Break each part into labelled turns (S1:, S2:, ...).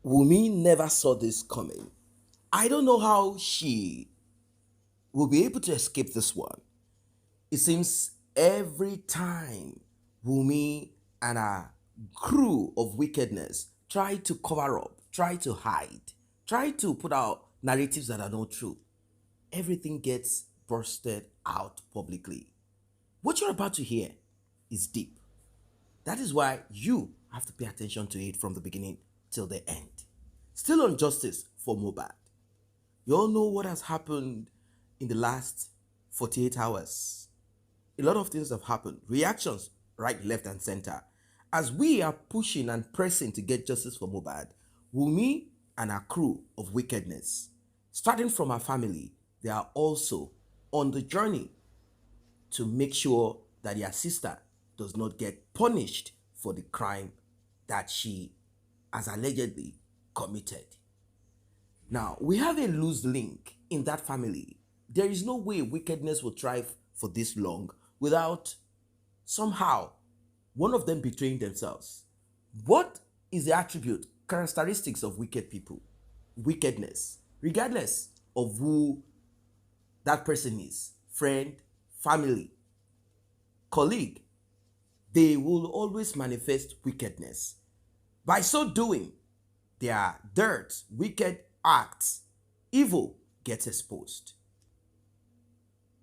S1: Wunmi never saw this coming. I don't know how she will be able to escape this one. It seems every time Wunmi and her crew of wickedness try to cover up, try to hide, try to put out narratives that are not true, everything gets bursted out publicly. What you're about to hear is deep. That is why you have to pay attention to it from the beginning till the end. Still on justice for Mohbad. You all know what has happened in the last 48 hours. A lot of things have happened. Reactions right, left, and center. As we are pushing and pressing to get justice for Mohbad, Wunmi and her crew of wickedness, starting from her family, they are also on the journey to make sure that their sister does not get punished for the crime that she has allegedly committed. Now, we have a loose link in that family. There is no way wickedness will thrive for this long without somehow one of them betraying themselves. What is the attribute, characteristics of wicked people? Wickedness, regardless of who that person is, friend, family, colleague, they will always manifest wickedness. By so doing, their dirt, wicked acts, evil gets exposed.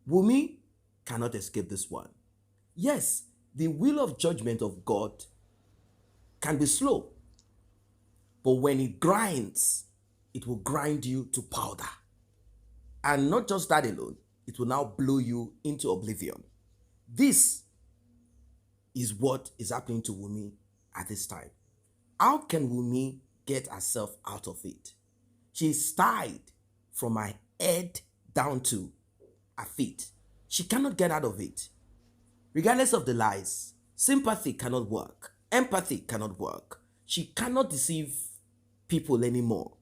S1: Wunmi cannot escape this one. Yes, the wheel of judgment of God can be slow, but when it grinds, it will grind you to powder. And not just that alone, it will now blow you into oblivion. This is what is happening to Wunmi at this time. How can Wunmi get herself out of it? She's tied from her head down to her feet. She cannot get out of it. Regardless of the lies, sympathy cannot work. Empathy cannot work. She cannot deceive people anymore.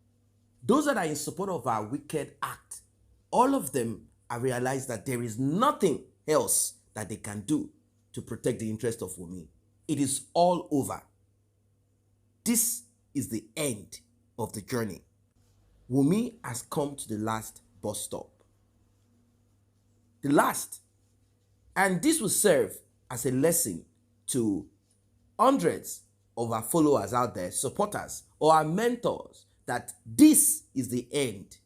S1: Those that are in support of her wicked act, all of them have realized that there is nothing else that they can do to protect the interest of Wunmi. It is all over. This is the end of the journey. Wunmi has come to the last bus stop. The last. And this will serve as a lesson to hundreds of our followers out there, supporters, or our mentors, that this is the end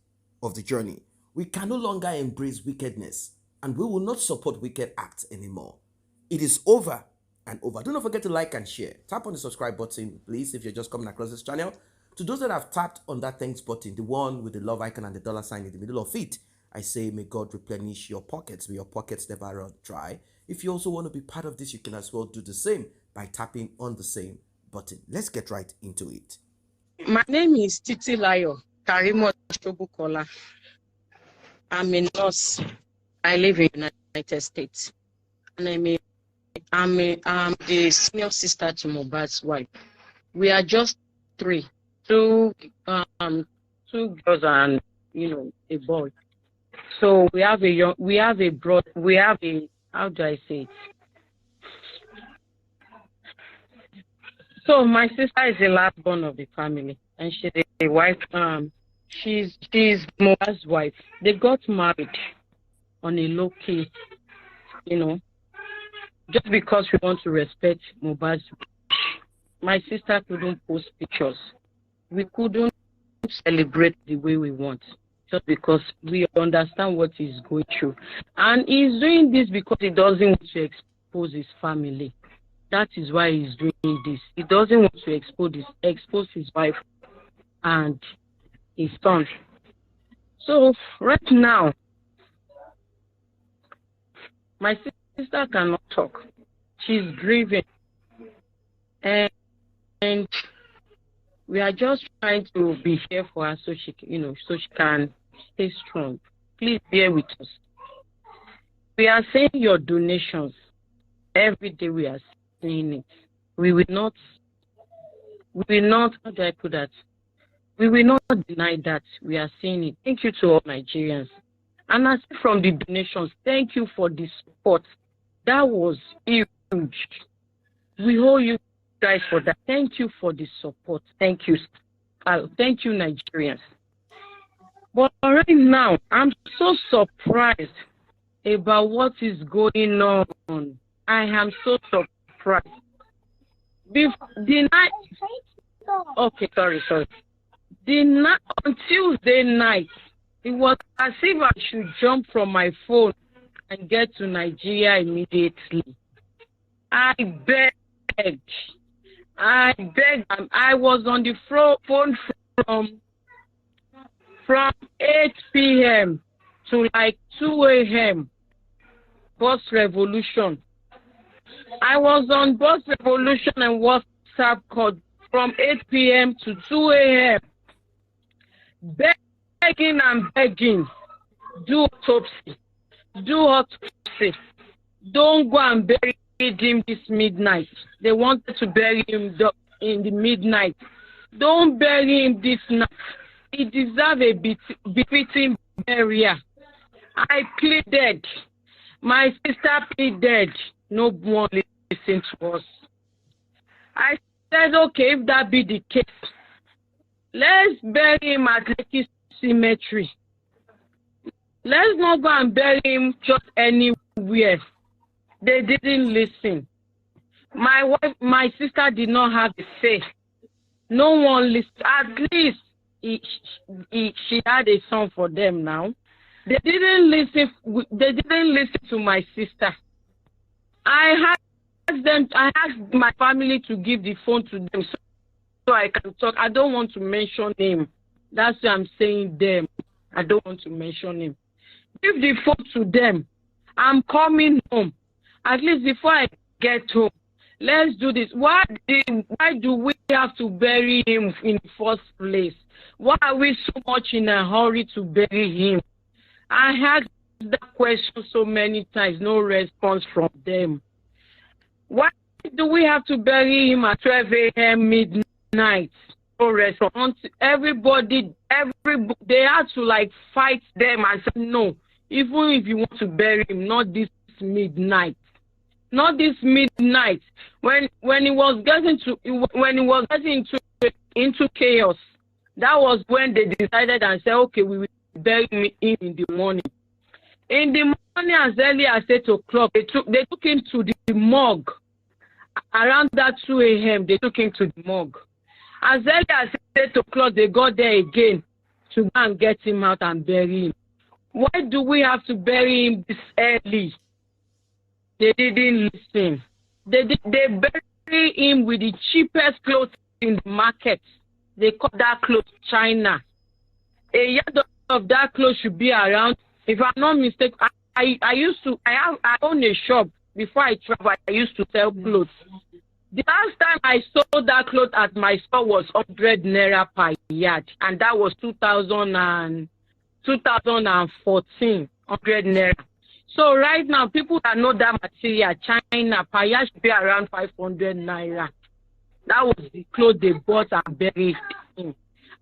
S1: of the journey. We can no longer embrace wickedness, and we will not support wicked acts anymore. It is over and over. Do not forget to like and share. Tap on the subscribe button, please, if you're just coming across this channel. To those that have tapped on that thanks button, the one with the love icon and the dollar sign in the middle of it, I say, may God replenish your pockets. May your pockets never run dry. If you also want to be part of this, you can as well do the same by tapping on the same button. Let's get right into it.
S2: My name is Titi Layo Karimo Shobukola. I'm a nurse. I live in the United States. And I'm the senior sister to Mohbad's wife. We are just three. Two girls and a boy. So we have how do I say it? So my sister is the last born of the family, and she's a wife. She's Mohbad's wife. They got married on a low key, just because we want to respect Mohbad's. My sister couldn't post pictures. We couldn't celebrate the way we want, just because we understand what he's going through. And he's doing this because he doesn't want to expose his family. That is why he's doing this. He doesn't want to expose his wife and his son. So right now, my sister cannot talk. She's grieving. And we are just trying to be here for her so she can stay strong. Please bear with us. We are saying your donations. Every day we are saying it. We will not, how do I put that? We will not deny that we are saying it. Thank you to all Nigerians. And as from the donations, thank you for the support. That was huge. We owe you guys for that. Thank you for the support. Thank you. Thank you, Nigerians. But right now, I'm so surprised about what is going on. I am so surprised. The night, okay, sorry. On Tuesday night, it was as if I should jump from my phone and get to Nigeria immediately. I begged. I was on the phone from 8 p.m. to like 2 a.m. Bus Revolution. I was on Bus Revolution and WhatsApp call from 8 p.m. to 2 a.m. Begging and begging. Do autopsy. Don't go and bury him this midnight. They wanted to bury him in the midnight. Don't bury him this night. He deserves a befitting burial. I pleaded. My sister pleaded. No one listened to us. I said, okay, if that be the case, let's bury him at Lekki Cemetery. Let's not go and bury him just anywhere. They didn't listen. My sister did not have a say. No one listened. At least she had a son for them now. They didn't listen. They didn't listen to my sister. I asked my family to give the phone to them so I can talk. I don't want to mention him. That's why I'm saying them. I don't want to mention him. Give the phone to them. I'm coming home. At least before I get home, let's do this. Why do we have to bury him in the first place? Why are we so much in a hurry to bury him? I had that question so many times, no response from them. Why do we have to bury him at 12 a.m. midnight? No response. Everybody, they had to like fight them and say, no, even if you want to bury him, not this midnight. Not this midnight. When it was getting into chaos, that was when they decided and said, okay, we will bury him in the morning. In the morning, as early as 8 o'clock, they took him to the morgue. Around that 2 a.m., they took him to the morgue. As early as 8 o'clock, they got there again to go and get him out and bury him. Why do we have to bury him this early? They didn't listen. They bury him with the cheapest clothes in the market. They call that clothes China. A yard of that clothes should be around, if I'm not mistaken, I own a shop. Before I travel, I used to sell clothes. The last time I sold that clothes at my store was 100 naira per yard, and that was 2014, 100 naira. So right now, people that know that material, China, per yard should be around 500 naira. That was the clothes they bought and buried in.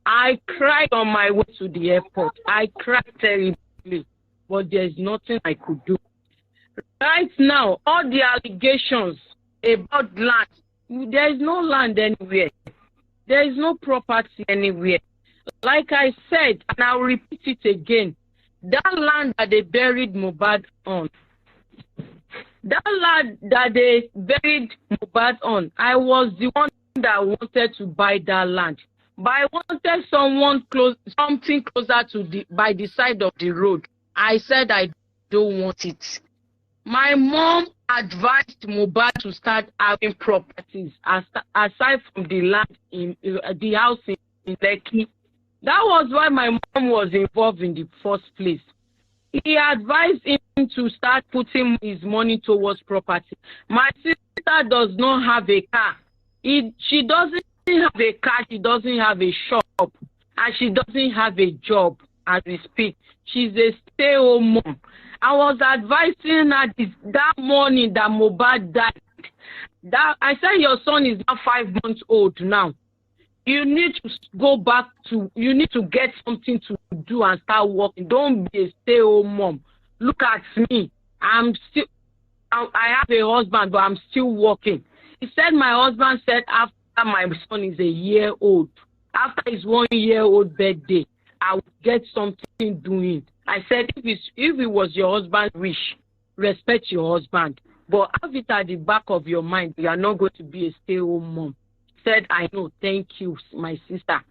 S2: I cried on my way to the airport. I cried terribly, but there's nothing I could do. Right now, all the allegations about land, there is no land anywhere. There is no property anywhere. Like I said, and I'll repeat it again, that land that they buried Mohbad on, I was the one that wanted to buy that land. But I wanted something closer to by the side of the road. I said I don't want it. My mom advised Mohbad to start having properties aside from the land in the house in Lekki. That was why my mom was involved in the first place. He advised him to start putting his money towards property. My sister does not have a car. She doesn't have a car. She doesn't have a shop. And she doesn't have a job as we speak. She's a stay-home mom. I was advising her that morning that Mohbad died. I said, your son is now 5 months old now. You need to you need to get something to do and start working. Don't be a stay-home mom. Look at me. I have a husband, but I'm still working. He said, my husband said after my son is a year old, after his 1-year-old birthday, I would get something doing. I said, if it was your husband's wish, respect your husband. But have it at the back of your mind, you are not going to be a stay-home mom. Said, I know, thank you, my sister.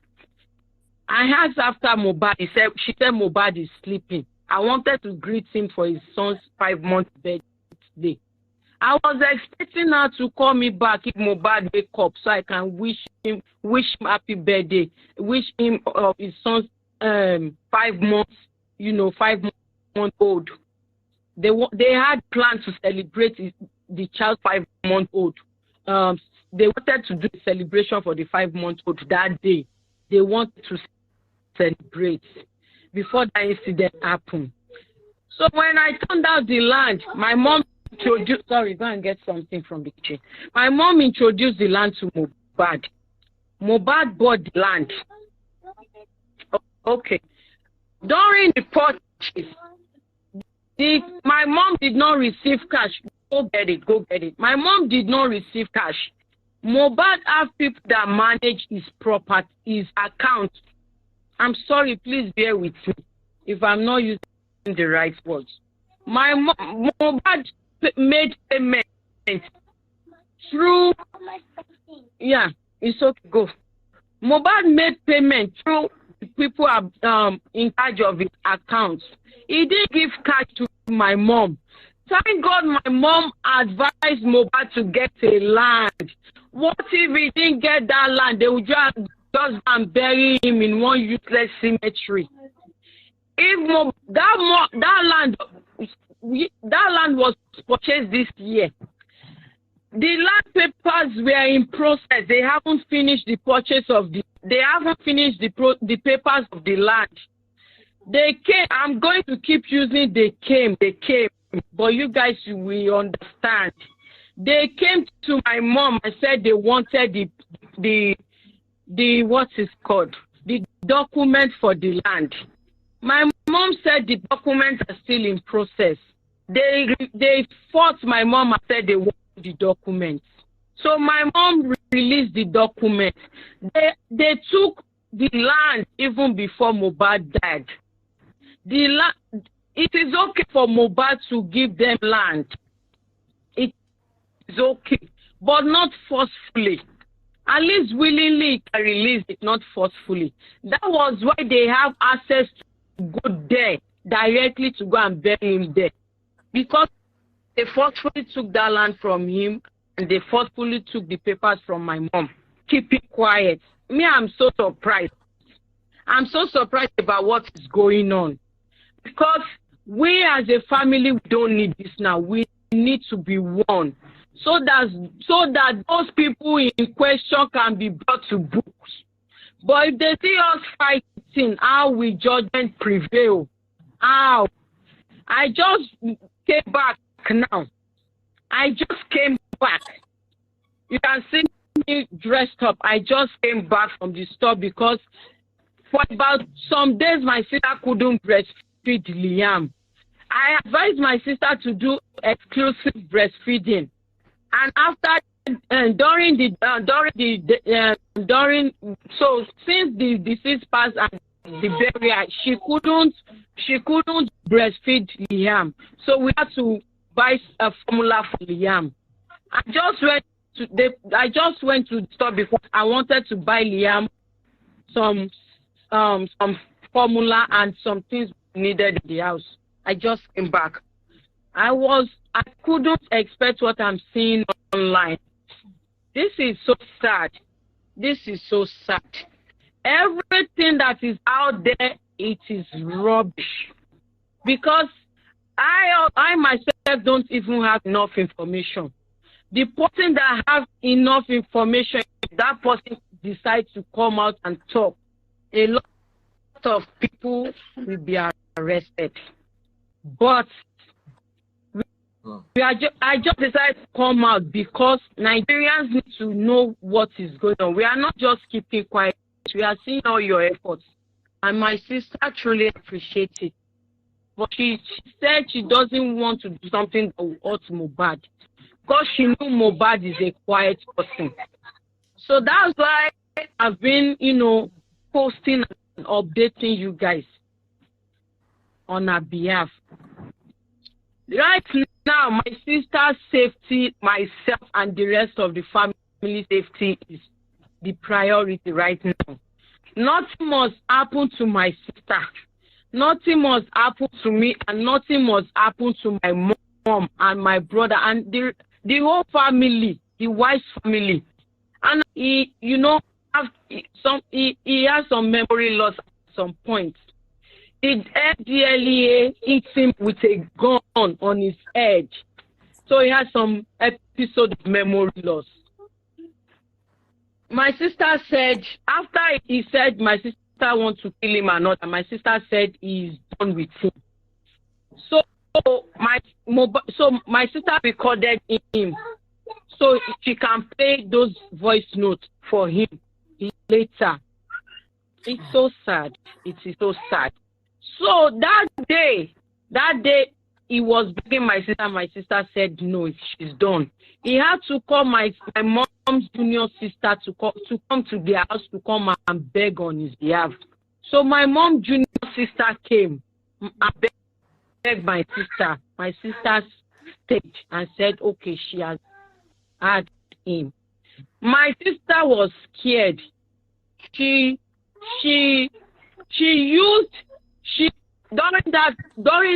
S2: I asked after Mohbad, she said Mohbad is sleeping. I wanted to greet him for his son's 5-month birthday. I was expecting her to call me back if Mohbad wake up so I can wish him happy birthday, wish him of his son's 5 months, 5-month old. They had planned to celebrate the child 5-month old. They wanted to do a celebration for the 5-month old that day. They wanted to celebrate before that incident happened. So when I turned out the land, my mom introduced, sorry, go and get something from the kitchen. My mom introduced the land to Mohbad. Mohbad bought the land. Okay. During the purchase, my mom did not receive cash. Go get it. My mom did not receive cash. Mohbad have people that manage his property, his account. I'm sorry, please bear with me if I'm not using the right words. My Mohbad made payment through, it's okay, go. Mohbad made payment through people in charge of his accounts. He didn't give cash to my mom. Thank God my mom advised Mohbad to get a land. What if he didn't get that land? They would just bury him in one useless cemetery. If that land was purchased this year, the land papers were in process. They haven't finished the purchase of they haven't finished the papers of the land. They came. I'm going to keep using they came, but you guys will understand. They came to my mom and said they wanted the what is called the document for the land. My mom said the documents are still in process. They fought my mom and said they want the documents. So my mom released the documents. They took the land even before Mohbad died. It is okay for Mohbad to give them land. It is okay, but not forcefully. At least willingly he can release it, not forcefully. That was why they have access to go there directly to go and bury him there. Because they forcefully took that land from him and they forcefully took the papers from my mom. Keep it quiet. Me, I'm so surprised. I'm so surprised about what is going on. Because we as a family, we don't need this now. We need to be one. So that those people in question can be brought to books. But if they see us fighting, how will judgment prevail? How? I just came back now. I just came back. You can see me dressed up. I just came back from the store because for about some days my sister couldn't breastfeed Liam. I advised my sister to do exclusive breastfeeding. And after so since the disease passed and the burial, she couldn't breastfeed Liam. So we had to buy a formula for Liam. I just went to the store because I wanted to buy Liam some formula and some things needed in the house. I just came back. I couldn't expect what I'm seeing online. This is so sad. This is so sad. Everything that is out there, it is rubbish. Because I myself don't even have enough information. The person that has enough information, if that person decides to come out and talk, a lot of people will be arrested. But I just decided to come out because Nigerians need to know what is going on. We are not just keeping quiet. We are seeing all your efforts. And my sister truly appreciates it. But she said she doesn't want to do something that will hurt Mohbad. Because she knew Mohbad is a quiet person. So that's why have been, posting and updating you guys on our behalf. Right now, my sister's safety, myself, and the rest of the family safety is the priority right now. Nothing must happen to my sister. Nothing must happen to me, and nothing must happen to my mom and my brother and the whole family, the wife's family. And he has some memory loss at some point. The FDLEA hit him with a gun on his head. So he has some episode of memory loss. My sister said, after he said my sister wants to kill him or not, my sister said he's done with him. So my sister recorded him so she can play those voice notes for him later. It's so sad. It is so sad. So that day, he was begging my sister. My sister said no, she's done. He had to call my mom's junior sister to come to their house to come and beg on his behalf. So my mom's junior sister came and begged my sister. My sister stayed and said, okay, she has had him. My sister was scared. During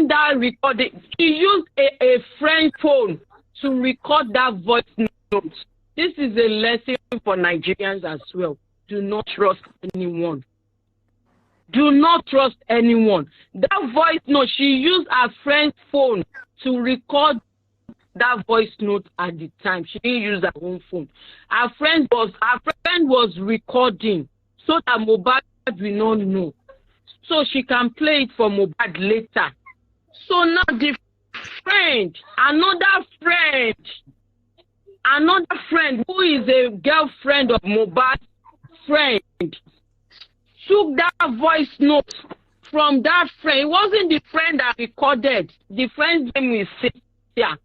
S2: that recording, she used a friend phone to record that voice note. This is a lesson for Nigerians as well. Do not trust anyone. Do not trust anyone. That voice note, she used her friend's phone to record that voice note at the time. She didn't use her own phone. Her friend was recording so that Mohbad will not know. So she can play it for Mohbad later. So now the another friend who is a girlfriend of Mohbad's friend, took that voice note from that friend. It wasn't the friend that recorded. The friend's name is Cynthia.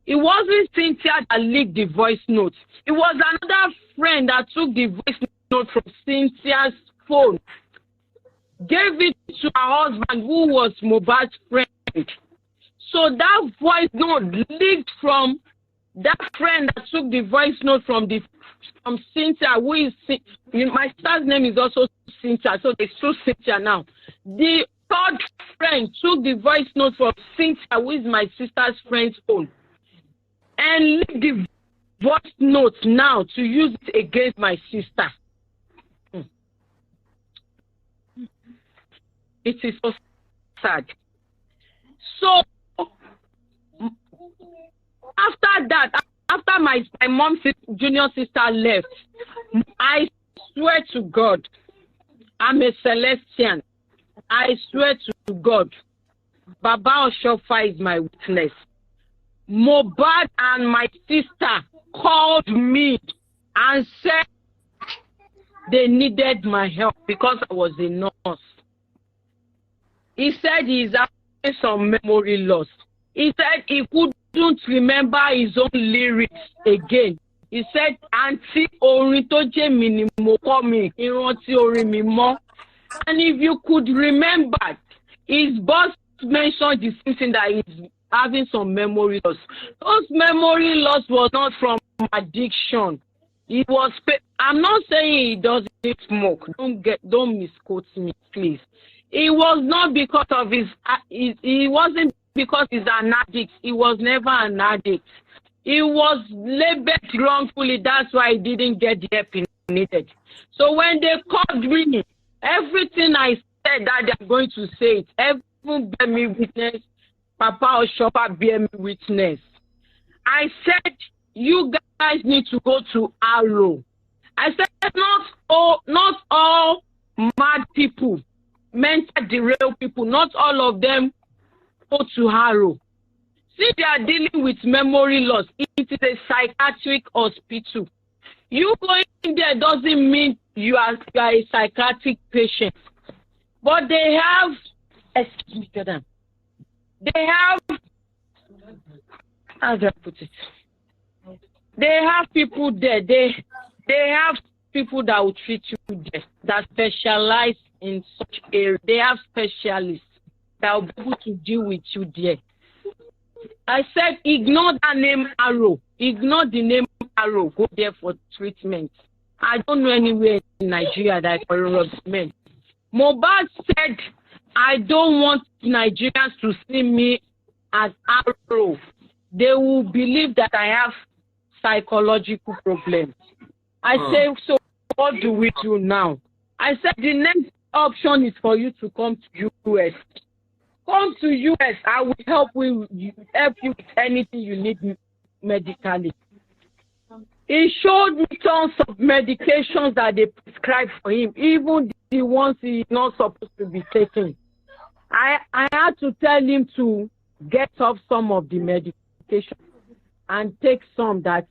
S2: It wasn't Cynthia that leaked the voice note. It was another friend that took the voice note from Cynthia's phone, gave it to her husband, who was Mohbad's friend. So that voice note leaked from that friend that took the voice note from Cynthia, who is my sister's name is also Cynthia, so there's two Cynthia now. The third friend took the voice note from Cynthia, who is my sister's friend's phone, and leaked the voice note now to use it against my sister. It is so sad. So after that, after my mom's junior sister left, I swear to God, I'm a Celestian. I swear to God, Baba Oshofa is my witness. Mohbad and my sister called me and said they needed my help because I was a nurse. He said he's having some memory loss. He said he couldn't remember his own lyrics again. He said, Auntie orin tó jẹ́ mi ni mo kọ mi ìrántí orin mi mọ́. And if you could remember, his boss mentioned the same thing, that he's having some memory loss. Those memory loss was not from addiction. It was. I'm not saying he doesn't smoke. Don't misquote me, please. It was not because of he wasn't because he's an addict. He was never an addict. He was labeled wrongfully. That's why he didn't get the help he needed. So when they called me, everything I said that they're going to say it, everyone bear me witness, Papa Oshofa bear me witness. I said, you guys need to go to Arrow. I said, not all mad people, mental derailed people, not all of them go to Arrow. See, they are dealing with memory loss. It is a psychiatric hospital. You going there doesn't mean you are a psychiatric patient. But they have, excuse me, Jordan. They have, how do I put it? They have people there. They have people that will treat you there, that specialize in such area. They have specialists that will be able to deal with you there. I said, ignore that name Arrow. Ignore the name Arrow. Go there for treatment. I don't know anywhere in Nigeria that for men. Mohbad said, I don't want Nigerians to see me as Arrow. They will believe that I have psychological problems. I say, so what do we do now? I said, the next option is for you to come to US. Come to US. I will help you with anything you need medically. He showed me tons of medications that they prescribed for him, even the ones he is not supposed to be taking. I had to tell him to get off some of the medication and take some that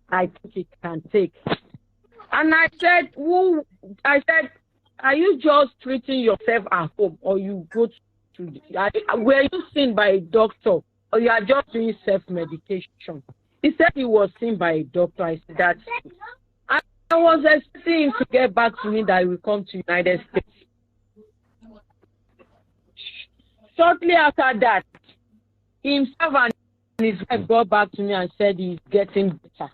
S2: I think he can take. And I said, are you just treating yourself at home, or you go to were you seen by a doctor, or you are just doing self-medication? He said he was seen by a doctor. I said that. I was expecting him to get back to me that he will come to United States. Shortly after that, himself and his wife got back to me and said he's getting better.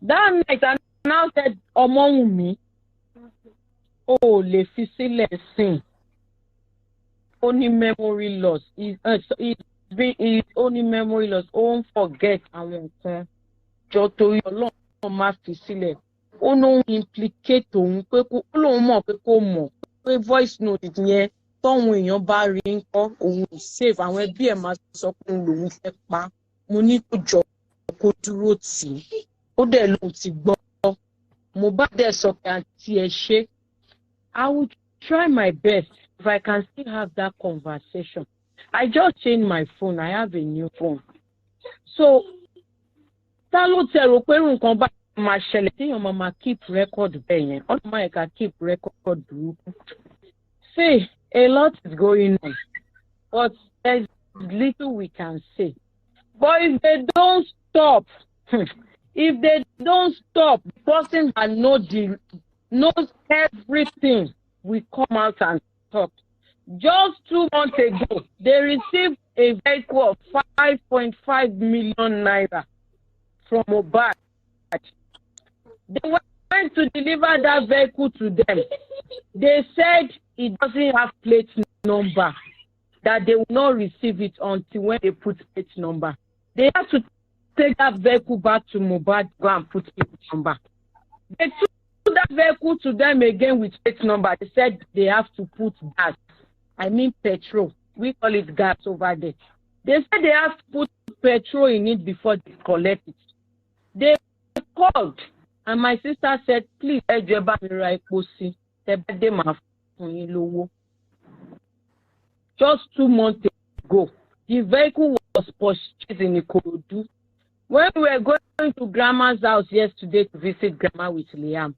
S2: That night, I now said, Wunmi, oh, le fisile sin. Only memory loss. It's only memory loss. Don't forget àwọn nǹkan. Jọ torí Ọlọ́run má fi sílẹ̀. Ó lóun implicate òun pé ó lóun mọ̀ pé kò mọ̀ pé voice note yẹn tọ́hun èèyàn bá rí ń kọ́ òun ò save àwọn ẹbí ẹ̀ máa sọ pé òun lòun fẹ́ pa. Mo ní kó jọ kó dúró tì í. Ó dẹ̀ lóun ti gbọ́. Mohbad dẹ̀ sọ pé àǹtí ẹ ṣé. I will try my best if I can still have that conversation. I just changed my phone. I have a new phone. So, ta ló tẹ rò pé nǹkan bá máa ṣẹlẹ̀ tí èèyàn máa keep record bẹ́ẹ̀ yẹn? Ọ̀nà máa ẹ̀ka keep record burúkú. See, a lot is going on, but there's little we can say. But if they don't stop, if they don't stop, the person that knows everything will come out and talk. Just 2 months ago, they received a vehicle of 5.5 million naira from Mohbad. They went to deliver that vehicle to them. They said it doesn't have plate number, that they will not receive it until when they put plate number. They have to take that vehicle back to Mohbad, go and put plate number. They took that vehicle to them again with plate number. They said they have to put gas. I mean petrol. We call it gas over there. They said they have to put petrol in it before they collect it. They called, and my sister said, please, just 2 months ago, the vehicle was purchased in Ikorodu. When we were going to Grandma's house yesterday to visit Grandma with Liam,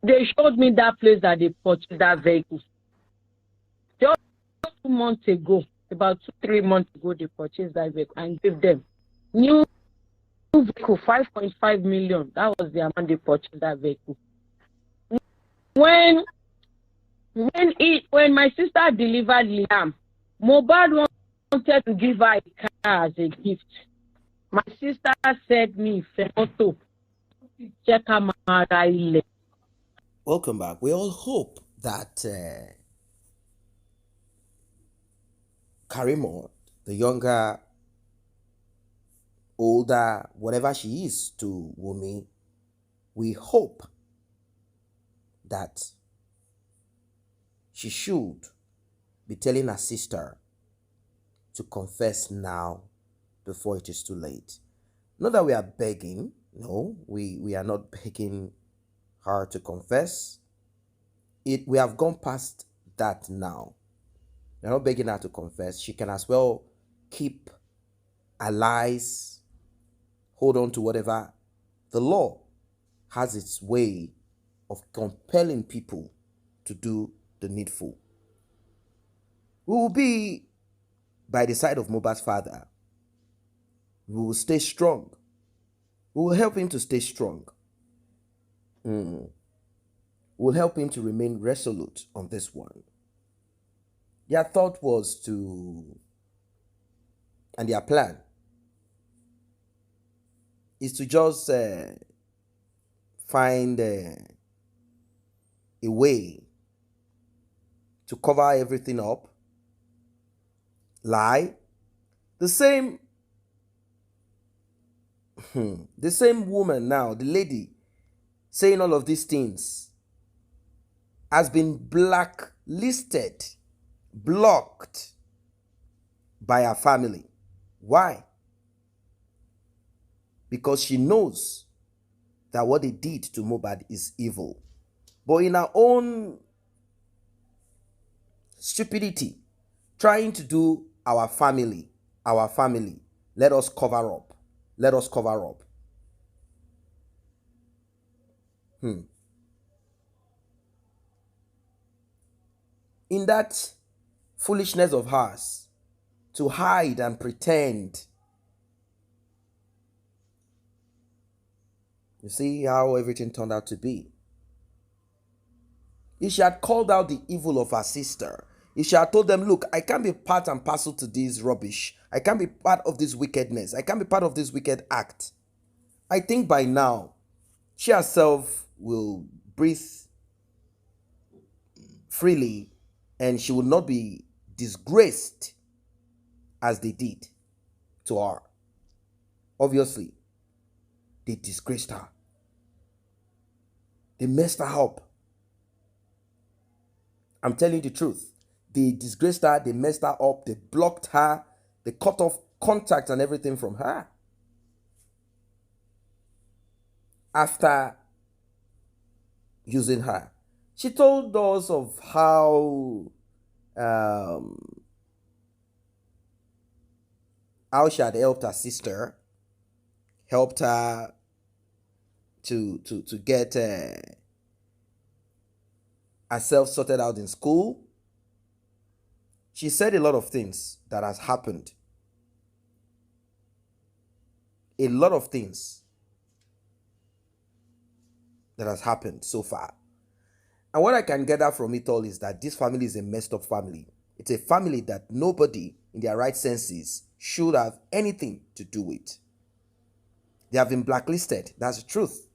S2: they showed me that place that they purchased that vehicle. Just 2 months ago, about 2-3 months ago, they purchased that vehicle and gave them new vehicle, 5.5 million. That was the amount they purchased that vehicle. When my sister delivered Liam, Mohbad wanted to give her a car as a gift. My sister said me, Fenoto, check her mother.
S1: Welcome back. We all hope that Karimo, the younger, older, whatever she is to Wunmi, we hope that she should be telling her sister to confess now before it is too late. Not that we are begging. No, we are not begging her to confess. We have gone past that now. We're not begging her to confess. She can as well keep her lies, hold on to whatever. The law has its way of compelling people to do the needful. We will be by the side of Mohbad's father. We will stay strong. We will help him to stay strong. will help him to remain resolute on this one. Their thought was to, and their plan is to just find a way to cover everything up, lie. The same the same woman now, the lady saying all of these things, has been blacklisted, blocked by her family. Why? Because she knows that what they did to Mohbad is evil. But in her own stupidity, trying to do our family, let us cover up. Let us cover up. In that foolishness of hers, to hide and pretend. You see how everything turned out to be. If she had called out the evil of her sister, if she had told them, look, I can't be part and parcel to this rubbish. I can't be part of this wickedness. I can't be part of this wicked act. I think by now, she herself will breathe freely and she will not be disgraced as they did to her. Obviously, they disgraced her. They messed her up. I'm telling you the truth. They disgraced her, they messed her up, they blocked her, they cut off contact and everything from her. After using her, she told us of how she had helped her sister, helped her to get herself sorted out in school. She said a lot of things that has happened. A lot of things that has happened so far. And what I can gather from it all is that this family is a messed up family. It's a family that nobody in their right senses should have anything to do with. They have been blacklisted. That's the truth.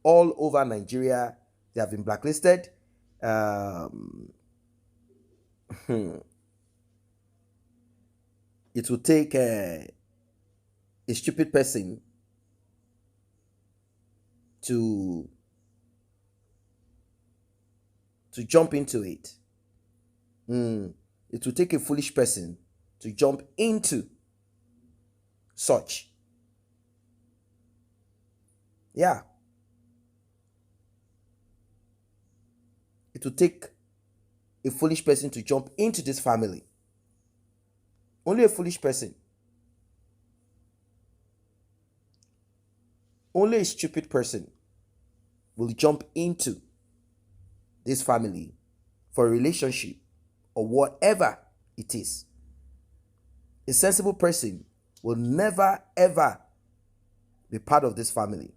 S1: All over Nigeria, they have been blacklisted. It will take a stupid person to jump into it. It will take a foolish person to jump into such. Yeah. It will take a foolish person to jump into this family. Only a foolish person. Only a stupid person will jump into this family for a relationship or whatever it is. A sensible person will never ever be part of this family.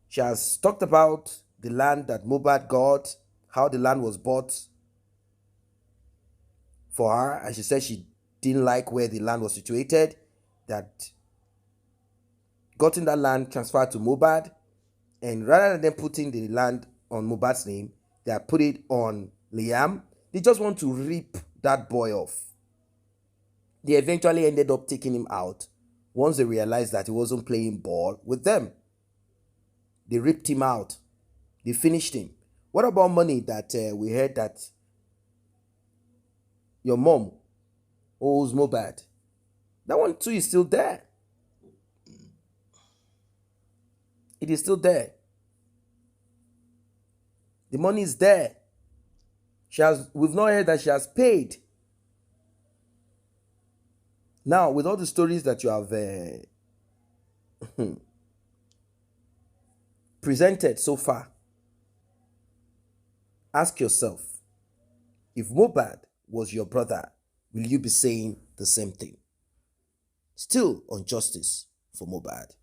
S1: She has talked about the land that Mohbad got, how the land was bought for her, and she said she didn't like where the land was situated, that gotten that land transferred to Mohbad, and rather than putting the land on Mohbad's name, they have put it on Liam. They just want to rip that boy off. They eventually ended up taking him out once they realized that he wasn't playing ball with them. They ripped him out. They finished him. What about money that we heard that your mom owes Mohbad? That one too is still there. It is still there. The money is there. We've not heard that she has paid. Now, with all the stories that you have presented so far, ask yourself, if Mohbad was your brother, will you be saying the same thing? Still on justice for Mohbad.